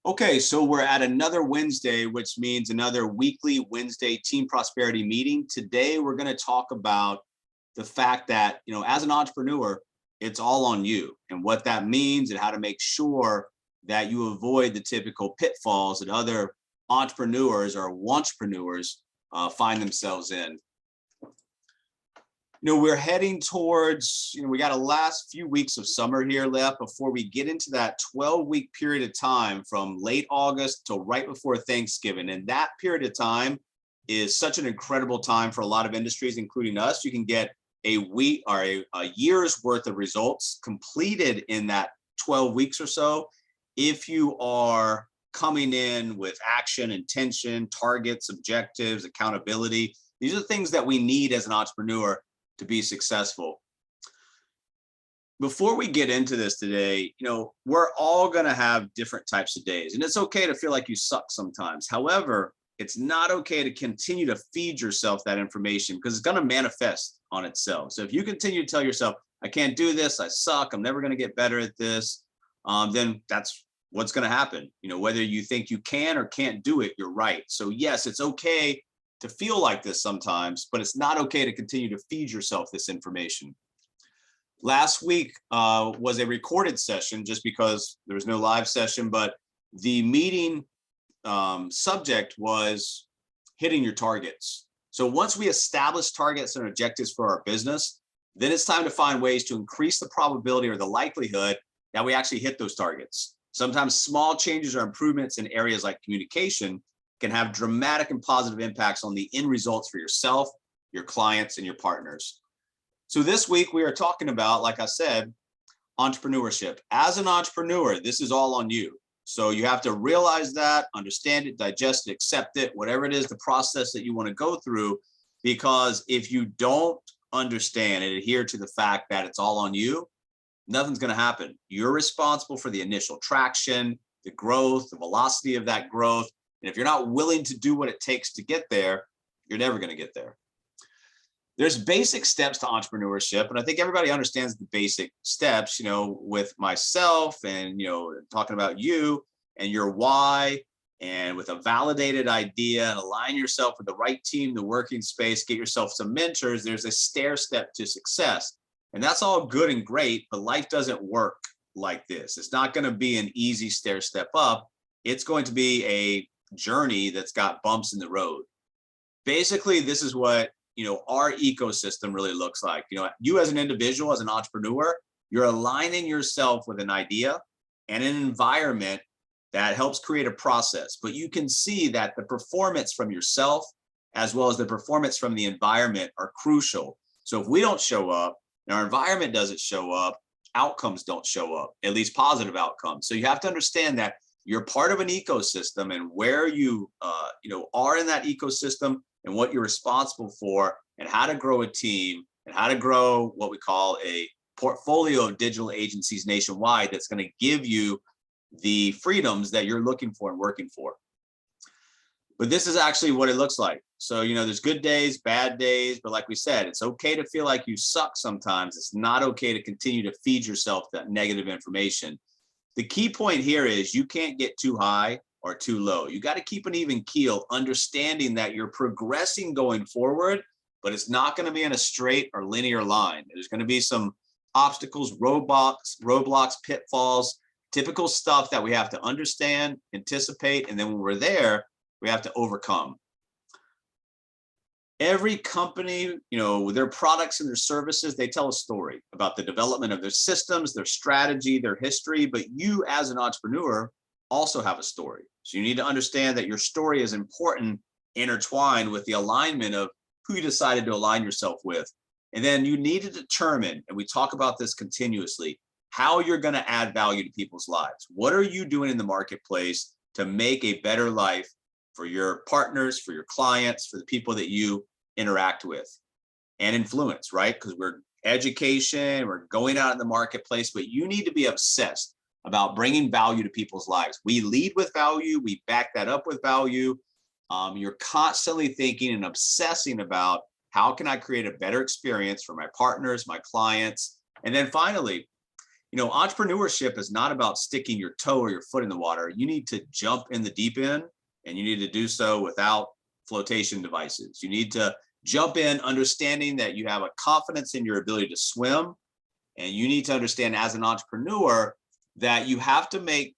Okay, so we're at another Wednesday, which means another weekly Wednesday team prosperity meeting. Today, we're going to talk about the fact that, as an entrepreneur, it's all on you and what that means and how to make sure that you avoid the typical pitfalls that other entrepreneurs or wantrepreneurs find themselves in. We're heading towards, we got a last few weeks of summer here left before we get into that 12-week period of time from late August till right before Thanksgiving. And that period of time is such an incredible time for a lot of industries, including us. You can get a week or a year's worth of results completed in that 12 weeks or so if you are coming in with action, intention, targets, objectives, accountability. These are things that we need as an entrepreneur to be successful. Before we get into this today, we're all going to have different types of days, and it's okay to feel like you suck sometimes. However, it's not okay to continue to feed yourself that information because it's going to manifest on itself. So if you continue to tell yourself, I can't do this, I suck, I'm never going to get better at this, then that's what's going to happen. Whether you think you can or can't do it, you're right. So yes, it's okay to feel like this sometimes, but it's not okay to continue to feed yourself this information. Last week was a recorded session just because there was no live session, but the meeting subject was hitting your targets. So once we establish targets and objectives for our business, then it's time to find ways to increase the probability or the likelihood that we actually hit those targets. Sometimes small changes or improvements in areas like communication can have dramatic and positive impacts on the end results for yourself, your clients, and your partners. So this week we are talking about, like I said, entrepreneurship. As an entrepreneur, this is all on you. So you have to realize that, understand it, digest it, accept it, whatever it is, the process that you want to go through, because if you don't understand and adhere to the fact that it's all on you, nothing's going to happen. You're responsible for the initial traction, the growth, the velocity of that growth. And if you're not willing to do what it takes to get there, you're never going to get there. There's basic steps to entrepreneurship, and I think everybody understands the basic steps, with myself and, talking about you and your why, and with a validated idea and align yourself with the right team, the working space, get yourself some mentors. There's a stair step to success. And that's all good and great, but life doesn't work like this. It's not going to be an easy stair step up. It's going to be a journey that's got bumps in the road. Basically, this is what our ecosystem really looks like. You as an individual, as an entrepreneur, you're aligning yourself with an idea and an environment that helps create a process. But you can see that the performance from yourself as well as the performance from the environment are crucial. So if we don't show up and our environment doesn't show up, outcomes don't show up, at least positive outcomes. So you have to understand that you're part of an ecosystem, and where you are in that ecosystem and what you're responsible for, and how to grow a team, and how to grow what we call a portfolio of digital agencies nationwide that's going to give you the freedoms that you're looking for and working for. But this is actually what it looks like. So, there's good days, bad days, but like we said, it's okay to feel like you suck sometimes. It's not okay to continue to feed yourself that negative information. The key point here is you can't get too high or too low. You got to keep an even keel, understanding that you're progressing going forward, but it's not going to be in a straight or linear line. There's going to be some obstacles, roadblocks, pitfalls, typical stuff that we have to understand, anticipate, and then when we're there, we have to overcome. Every company, with their products and their services, they tell a story about the development of their systems, their strategy, their history. But you as an entrepreneur also have a story. So you need to understand that your story is important, intertwined with the alignment of who you decided to align yourself with. And then you need to determine, and we talk about this continuously, how you're going to add value to people's lives. What are you doing in the marketplace to make a better life for your partners, for your clients, for the people that you interact with and influence, right? Because we're education, we're going out in the marketplace, but you need to be obsessed about bringing value to people's lives. We lead with value, we back that up with value. You're constantly thinking and obsessing about how can I create a better experience for my partners, my clients, and then finally, Entrepreneurship is not about sticking your toe or your foot in the water. You need to jump in the deep end, and you need to do so without flotation devices. You need to jump in understanding that you have a confidence in your ability to swim. And you need to understand as an entrepreneur that you have to make,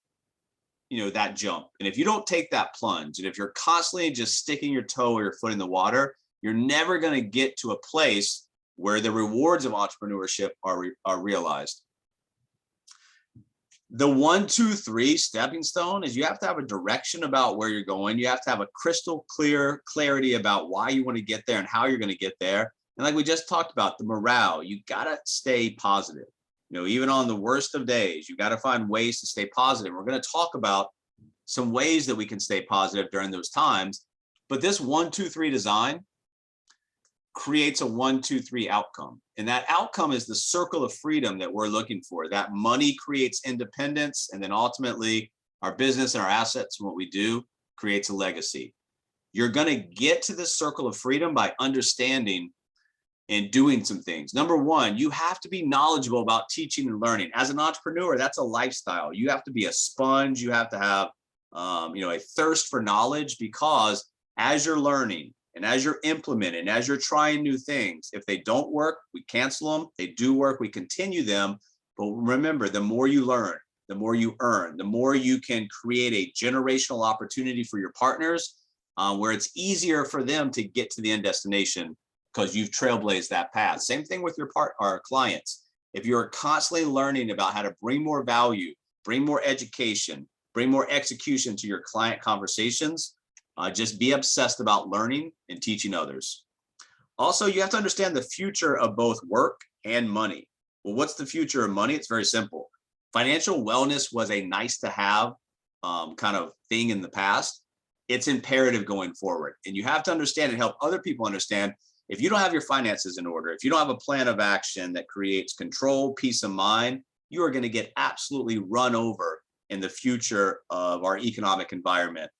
that jump. And if you don't take that plunge, and if you're constantly just sticking your toe or your foot in the water, you're never going to get to a place where the rewards of entrepreneurship are realized. The 1, 2, 3 stepping stone is you have to have a direction about where you're going. You have to have a crystal clear clarity about why you want to get there and how you're going to get there. And like we just talked about, the morale, you got to stay positive. Even on the worst of days, you got to find ways to stay positive. We're going to talk about some ways that we can stay positive during those times. But this 1, 2, 3 design creates a 1, 2, 3 outcome. And that outcome is the circle of freedom that we're looking for. That money creates independence. And then ultimately our business and our assets and what we do creates a legacy. You're going to get to this circle of freedom by understanding and doing some things. Number one, you have to be knowledgeable about teaching and learning. As an entrepreneur, that's a lifestyle. You have to be a sponge. You have to have, a thirst for knowledge, because as you're learning and as you're implementing, as you're trying new things, if they don't work, we cancel them. They do work, we continue them. But remember, the more you learn, the more you earn, the more you can create a generational opportunity for your partners, where it's easier for them to get to the end destination because you've trailblazed that path. Same thing with our clients. If you're constantly learning about how to bring more value, bring more education, bring more execution to your client conversations, just be obsessed about learning and teaching others. Also, you have to understand the future of both work and money. Well, what's the future of money? It's very simple. Financial wellness was a nice to have kind of thing in the past. It's imperative going forward. And you have to understand and help other people understand, if you don't have your finances in order, if you don't have a plan of action that creates control, peace of mind, you are going to get absolutely run over in the future of our economic environment.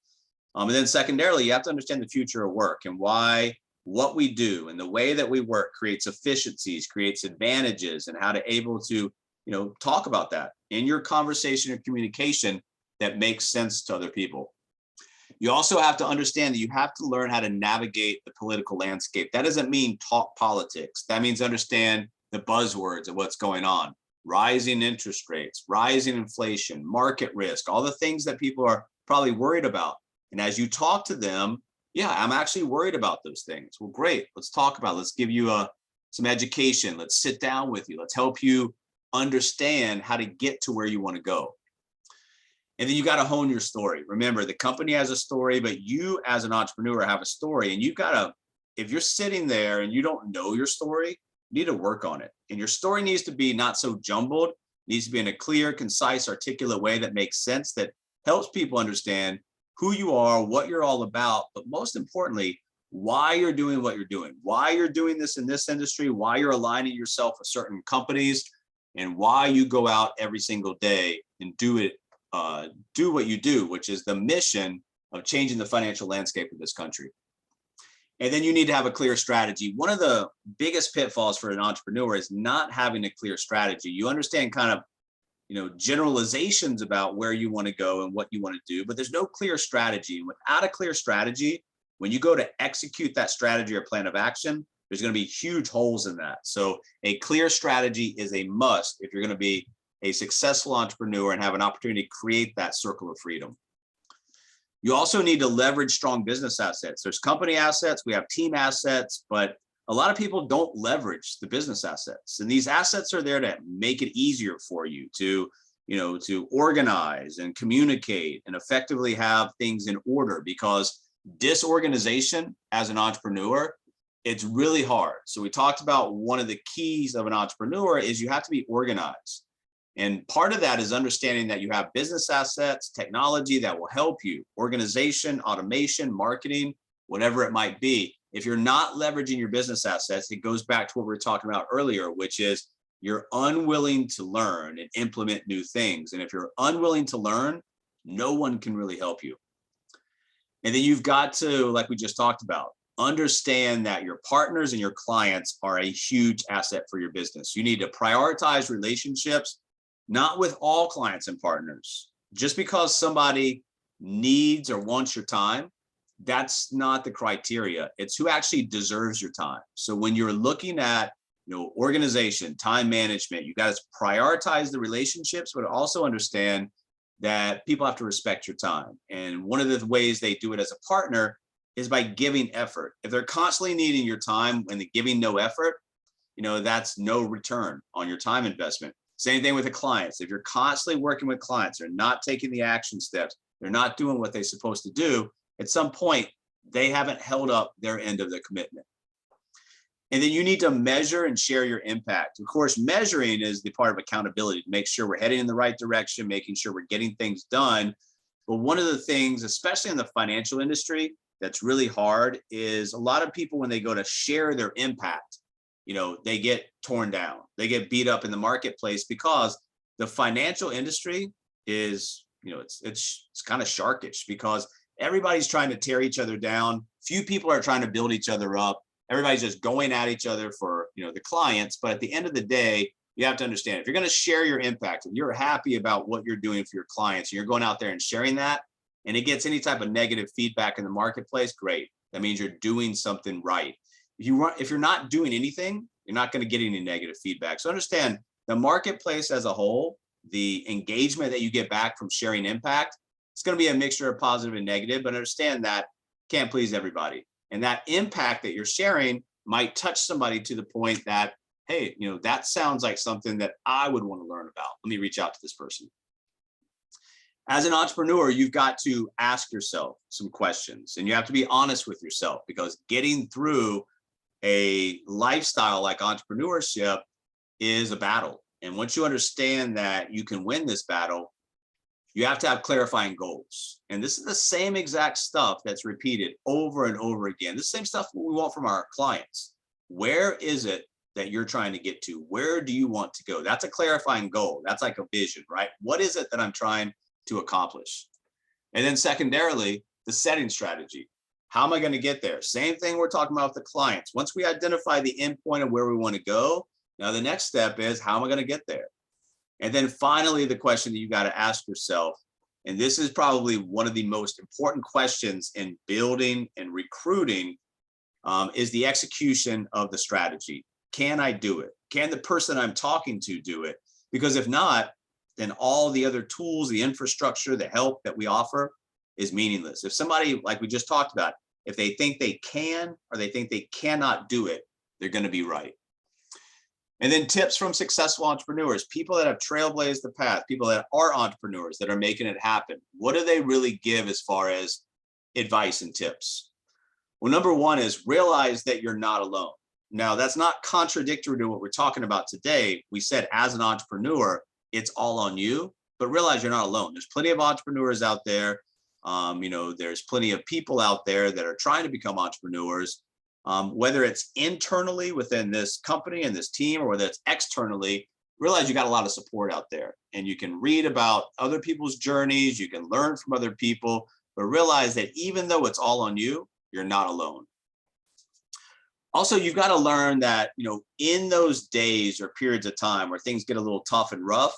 And then secondarily, you have to understand the future of work and why what we do and the way that we work creates efficiencies, creates advantages, and how to able to, talk about that in your conversation or communication that makes sense to other people. You also have to understand that you have to learn how to navigate the political landscape. That doesn't mean talk politics. That means understand the buzzwords of what's going on. Rising interest rates, rising inflation, market risk, all the things that people are probably worried about. And as you talk to them, yeah, I'm actually worried about those things. Well, great. Let's talk about it. Let's give you some education. Let's sit down with you. Let's help you understand how to get to where you want to go. And then you got to hone your story. Remember, the company has a story, but you as an entrepreneur have a story. And you've got to, if you're sitting there and you don't know your story, you need to work on it. And your story needs to be not so jumbled, it needs to be in a clear, concise, articulate way that makes sense, that helps people understand who you are, what you're all about, but most importantly, why you're doing what you're doing, why you're doing this in this industry, why you're aligning yourself with certain companies, and why you go out every single day and do what you do, which is the mission of changing the financial landscape of this country. And then you need to have a clear strategy. One of the biggest pitfalls for an entrepreneur is not having a clear strategy. You understand kind of, generalizations about where you want to go and what you want to do, but there's no clear strategy. And without a clear strategy, when you go to execute that strategy or plan of action, there's going to be huge holes in that. So a clear strategy is a must if you're going to be a successful entrepreneur and have an opportunity to create that circle of freedom. You also need to leverage strong business assets. There's company assets, we have team assets, but a lot of people don't leverage the business assets. And these assets are there to make it easier for you to, to organize and communicate and effectively have things in order, because disorganization as an entrepreneur, it's really hard. So we talked about one of the keys of an entrepreneur is you have to be organized. And part of that is understanding that you have business assets, technology that will help you, organization, automation, marketing, whatever it might be. If you're not leveraging your business assets, it goes back to what we were talking about earlier, which is you're unwilling to learn and implement new things. And if you're unwilling to learn, no one can really help you. And then you've got to, like we just talked about, understand that your partners and your clients are a huge asset for your business. You need to prioritize relationships not with all clients and partners. Just because somebody needs or wants your time, that's not the criteria. It's who actually deserves your time. So when you're looking at, organization, time management, you got to prioritize the relationships, but also understand that people have to respect your time. And one of the ways they do it as a partner is by giving effort. If they're constantly needing your time and they're giving no effort, that's no return on your time investment. Same thing with the clients. If you're constantly working with clients, they're not taking the action steps, they're not doing what they're supposed to do, at some point, they haven't held up their end of the commitment. And then you need to measure and share your impact. Of course, measuring is the part of accountability to make sure we're heading in the right direction, making sure we're getting things done. But one of the things, especially in the financial industry, that's really hard is a lot of people, when they go to share their impact, they get torn down. They get beat up in the marketplace because the financial industry is, it's kind of sharkish because everybody's trying to tear each other down. Few people are trying to build each other up. Everybody's just going at each other for, the clients. But at the end of the day, you have to understand, if you're going to share your impact, if you're happy about what you're doing for your clients, and you're going out there and sharing that, and it gets any type of negative feedback in the marketplace, great. That means you're doing something right. If you're not doing anything, you're not going to get any negative feedback. So understand the marketplace as a whole, the engagement that you get back from sharing impact, it's going to be a mixture of positive and negative, but understand that can't please everybody. And that impact that you're sharing might touch somebody to the point that, hey, that sounds like something that I would want to learn about. Let me reach out to this person. As an entrepreneur, you've got to ask yourself some questions, and you have to be honest with yourself, because getting through a lifestyle like entrepreneurship is a battle. And once you understand that you can win this battle, you have to have clarifying goals. And this is the same exact stuff that's repeated over and over again. The same stuff we want from our clients. Where is it that you're trying to get to? Where do you want to go? That's a clarifying goal. That's like a vision, right? What is it that I'm trying to accomplish? And then secondarily, the setting strategy. How am I going to get there? Same thing we're talking about with the clients. Once we identify the end point of where we want to go, now the next step is, how am I going to get there? And then finally, the question that you got to ask yourself, and this is probably one of the most important questions in building and recruiting, is the execution of the strategy. Can I do it? Can the person I'm talking to do it? Because if not, then all the other tools, the infrastructure, the help that we offer is meaningless. If somebody, like we just talked about, if they think they can or they think they cannot do it, they're going to be right. And then tips from successful entrepreneurs, people that have trailblazed the path, people that are entrepreneurs that are making it happen. What do they really give as far as advice and tips? Well, number one is realize that you're not alone. Now, that's not contradictory to what we're talking about today. We said as an entrepreneur, it's all on you, but realize you're not alone. There's plenty of entrepreneurs out there. There's plenty of people out there that are trying to become entrepreneurs. Whether it's internally within this company and this team, or whether it's externally, realize you got a lot of support out there, and you can read about other people's journeys, you can learn from other people, but realize that even though it's all on you, you're not alone. Also, you've got to learn that, in those days or periods of time where things get a little tough and rough,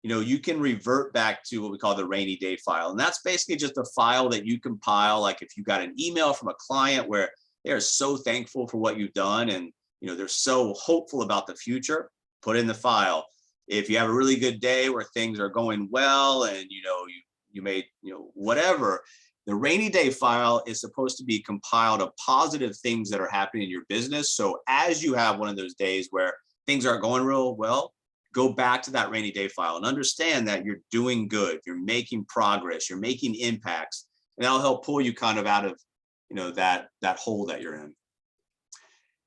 you can revert back to what we call the rainy day file. And that's basically just a file that you compile. Like if you got an email from a client where they are so thankful for what you've done, and they're so hopeful about the future, put in the file. If you have a really good day where things are going well, and you made whatever, the rainy day file is supposed to be compiled of positive things that are happening in your business. So as you have one of those days where things aren't going real well, go back to that rainy day file and understand that you're doing good, you're making progress, you're making impacts, and that'll help pull you kind of out of that hole that you're in.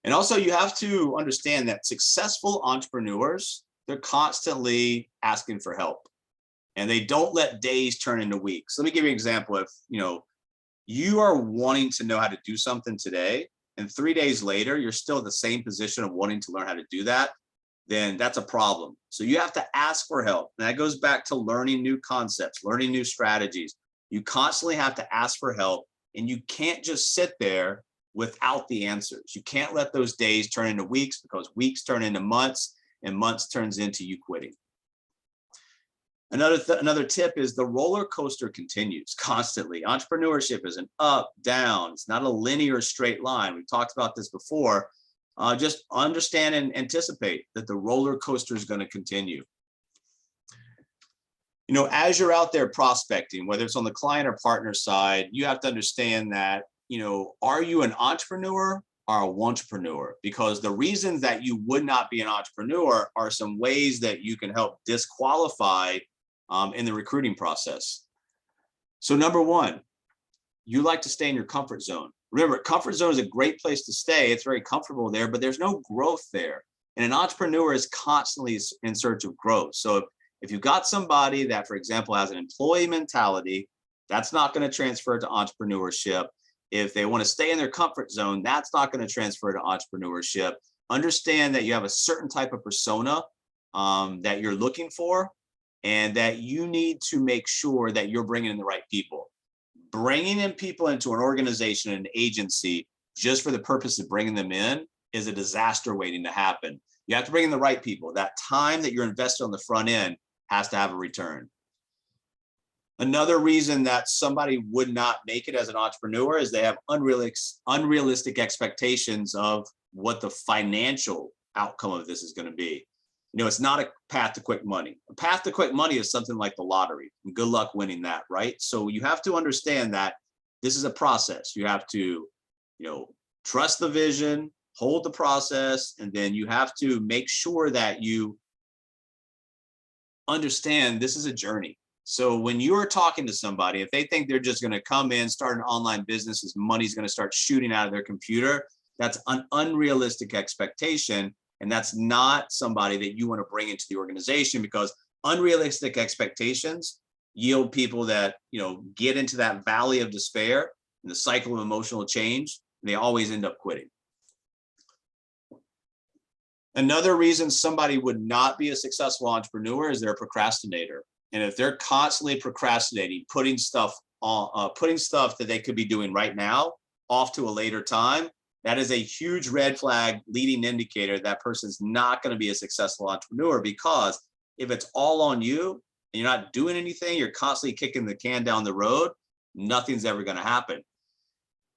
And also, you have to understand that successful entrepreneurs, they're constantly asking for help, and they don't let days turn into weeks. Let me give you an example. If you are wanting to know how to do something today, and 3 days later you're still in the same position of wanting to learn how to do that, then that's a problem. So you have to ask for help. And that goes back to learning new concepts, learning new strategies. You constantly have to ask for help. And you can't just sit there without the answers. You can't let those days turn into weeks, because weeks turn into months, and months turns into you quitting. Another tip is the roller coaster continues constantly. Entrepreneurship is an up, down. It's not a linear straight line. We've talked about this before. Just understand and anticipate that the roller coaster is going to continue. As you're out there prospecting, whether it's on the client or partner side, you have to understand that, are you an entrepreneur or a wantrepreneur? Because the reasons that you would not be an entrepreneur are some ways that you can help disqualify in the recruiting process. So number one, you like to stay in your comfort zone. Remember, comfort zone is a great place to stay. It's very comfortable there, but there's no growth there. And an entrepreneur is constantly in search of growth. So if you've got somebody that, for example, has an employee mentality, that's not going to transfer to entrepreneurship. If they want to stay in their comfort zone, that's not going to transfer to entrepreneurship. Understand that you have a certain type of persona that you're looking for, and that you need to make sure that you're bringing in the right people. Bringing in people into an organization, an agency, just for the purpose of bringing them in is a disaster waiting to happen. You have to bring in the right people. That time that you're invested on the front end has to have a return. Another reason that somebody would not make it as an entrepreneur is they have unrealistic expectations of what the financial outcome of this is going to be. It's not a path to quick money. A path to quick money is something like the lottery, and good luck winning that, right? So you have to understand that this is a process. You have to, trust the vision, hold the process, and then you have to make sure that you understand this is a journey. So when you're talking to somebody, if they think they're just going to come in, start an online business, as money's going to start shooting out of their computer, that's an unrealistic expectation. And that's not somebody that you want to bring into the organization, because unrealistic expectations yield people that, get into that valley of despair and the cycle of emotional change, and they always end up quitting. Another reason somebody would not be a successful entrepreneur is they're a procrastinator. And if they're constantly procrastinating, putting stuff that they could be doing right now off to a later time, that is a huge red flag leading indicator that person's not going to be a successful entrepreneur. Because if it's all on you and you're not doing anything, you're constantly kicking the can down the road, nothing's ever going to happen.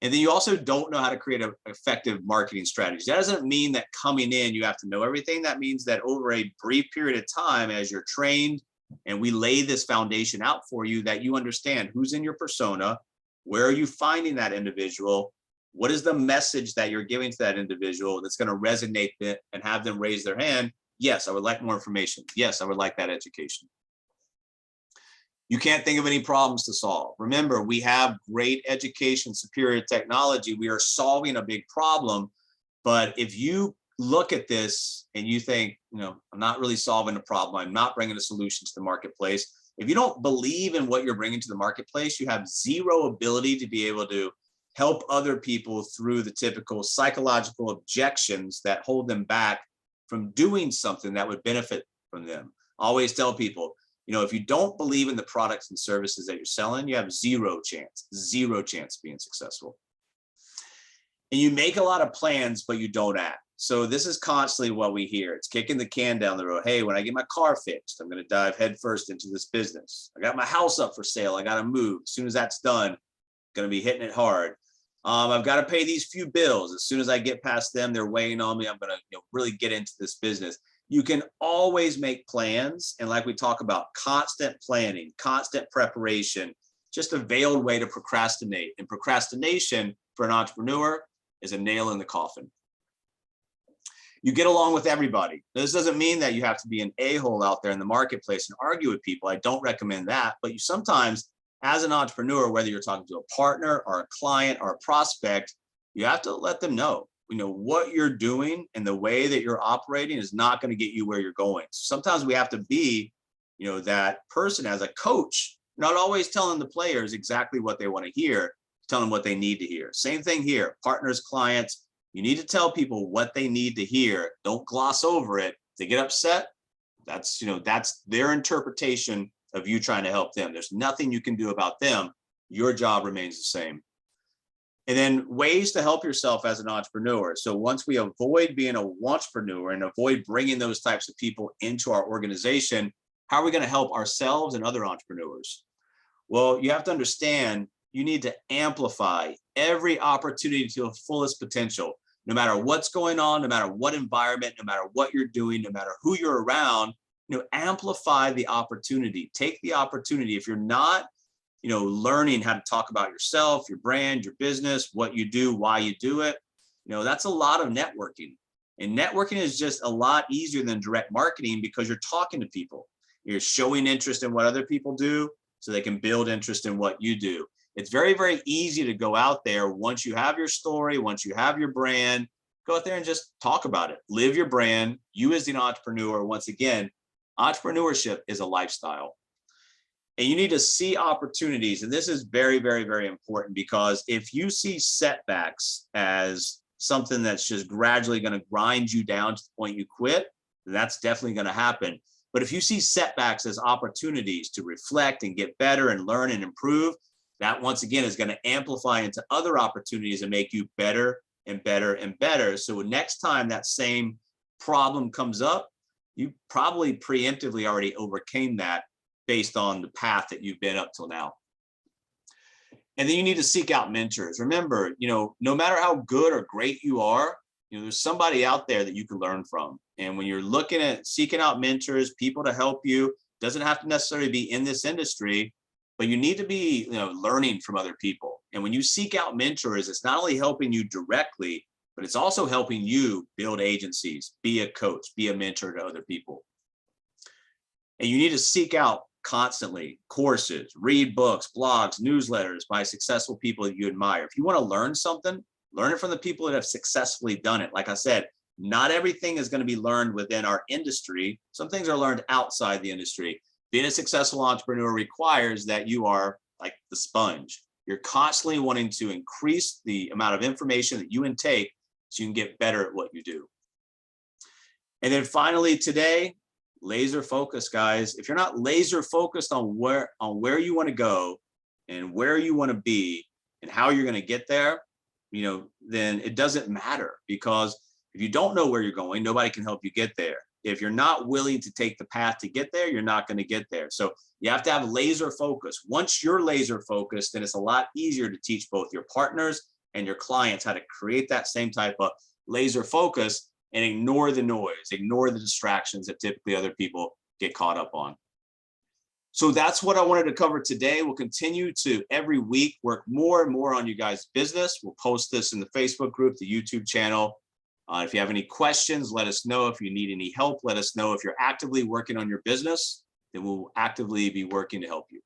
And then you also don't know how to create an effective marketing strategy. That doesn't mean that coming in, you have to know everything. That means that over a brief period of time, as you're trained and we lay this foundation out for you, that you understand who's in your persona, where are you finding that individual, what is the message that you're giving to that individual that's going to resonate and have them raise their hand? Yes, I would like more information. Yes, I would like that education. You can't think of any problems to solve. Remember, we have great education, superior technology. We are solving a big problem. But if you look at this and you think, I'm not really solving a problem, I'm not bringing a solution to the marketplace. If you don't believe in what you're bringing to the marketplace, you have zero ability to be able to help other people through the typical psychological objections that hold them back from doing something that would benefit from them. I always tell people, if you don't believe in the products and services that you're selling, you have zero chance of being successful. And you make a lot of plans, but you don't act. So this is constantly what we hear. It's kicking the can down the road. Hey, when I get my car fixed, I'm going to dive headfirst into this business. I got my house up for sale. I got to move. As soon as that's done, going to be hitting it hard. I've got to pay these few bills. As soon as I get past them, they're weighing on me. I'm going to really get into this business. You can always make plans. And like we talk about, constant planning, constant preparation, just a veiled way to procrastinate. And procrastination for an entrepreneur is a nail in the coffin. You get along with everybody. This doesn't mean that you have to be an a-hole out there in the marketplace and argue with people. I don't recommend that. But you sometimes, as an entrepreneur, whether you're talking to a partner or a client or a prospect, you have to let them know, what you're doing and the way that you're operating is not going to get you where you're going. Sometimes we have to be, that person as a coach, not always telling the players exactly what they want to hear, telling them what they need to hear. Same thing here, partners, clients, you need to tell people what they need to hear. Don't gloss over it. If they get upset, that's their interpretation of you trying to help them. There's nothing you can do about them. Your job remains the same. And then ways to help yourself as an entrepreneur. So once we avoid being a wantrepreneur and avoid bringing those types of people into our organization, How are we going to help ourselves and other entrepreneurs? Well, you have to understand you need to amplify every opportunity to the fullest potential, no matter what's going on, no matter what environment, no matter what you're doing, no matter who you're around. Amplify the opportunity. Take the opportunity. If you're not, learning how to talk about yourself, your brand, your business, what you do, why you do it, that's a lot of networking. And networking is just a lot easier than direct marketing because you're talking to people. You're showing interest in what other people do so they can build interest in what you do. It's very, very easy to go out there once you have your story, once you have your brand, go out there and just talk about it. Live your brand. You as an entrepreneur, once again, entrepreneurship is a lifestyle. And you need to see opportunities. And this is very, very, very important, because if you see setbacks as something that's just gradually going to grind you down to the point you quit, that's definitely going to happen. But if you see setbacks as opportunities to reflect and get better and learn and improve, that once again is going to amplify into other opportunities and make you better and better and better. So next time that same problem comes up, you probably preemptively already overcame that based on the path that you've been up till now. And then you need to seek out mentors. Remember, no matter how good or great you are, there's somebody out there that you can learn from. And when you're looking at seeking out mentors, people to help you, doesn't have to necessarily be in this industry, but you need to be, learning from other people. And when you seek out mentors, it's not only helping you directly, but it's also helping you build agencies, be a coach, be a mentor to other people. And you need to seek out constantly courses, read books, blogs, newsletters by successful people that you admire. If you want to learn something, learn it from the people that have successfully done it. Like I said, not everything is going to be learned within our industry. Some things are learned outside the industry. Being a successful entrepreneur requires that you are like the sponge. You're constantly wanting to increase the amount of information that you intake so you can get better at what you do. And then finally today, laser focus, guys. If you're not laser focused on where you want to go and where you want to be and how you're going to get there, then it doesn't matter, because if you don't know where you're going, nobody can help you get there. If you're not willing to take the path to get there, you're not going to get there. So you have to have laser focus. Once you're laser focused, then it's a lot easier to teach both your partners and your clients how to create that same type of laser focus and ignore the noise, ignore the distractions that typically other people get caught up on. So that's what I wanted to cover today. We'll continue to every week work more and more on you guys' business. We'll post this in the Facebook group, the YouTube channel. If you have any questions, let us know. If you need any help, let us know. If you're actively working on your business, then we'll actively be working to help you.